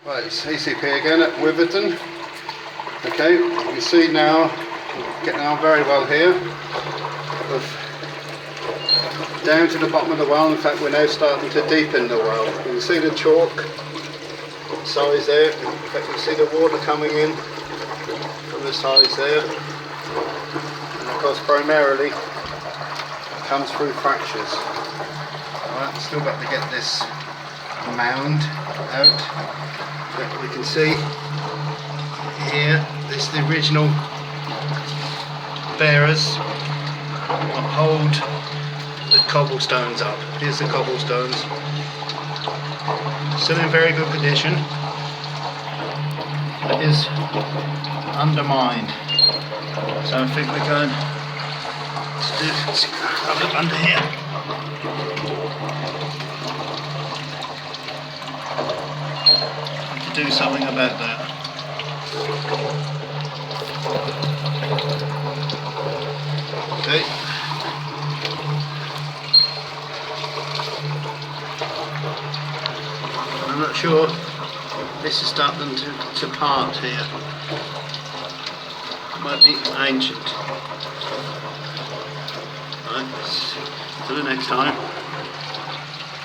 Right, it's ACP again at Wiveton. Okay, you can see now, getting on very well here. Down to the bottom of the well. In fact, we're now starting to deepen the well. You can see the chalk size there. In fact, you can see the water coming in from the sides there. And of course, primarily, it comes through fractures. Right, still got to get this mound out. But we can see here, this is the original bearers uphold the cobblestones up. Here's the cobblestones. Still in very good condition. It is undermined. So I think we're going to have a look under here. To do something about that. Okay. I'm not sure. This is starting to part here. It might be ancient. Right, till the next time.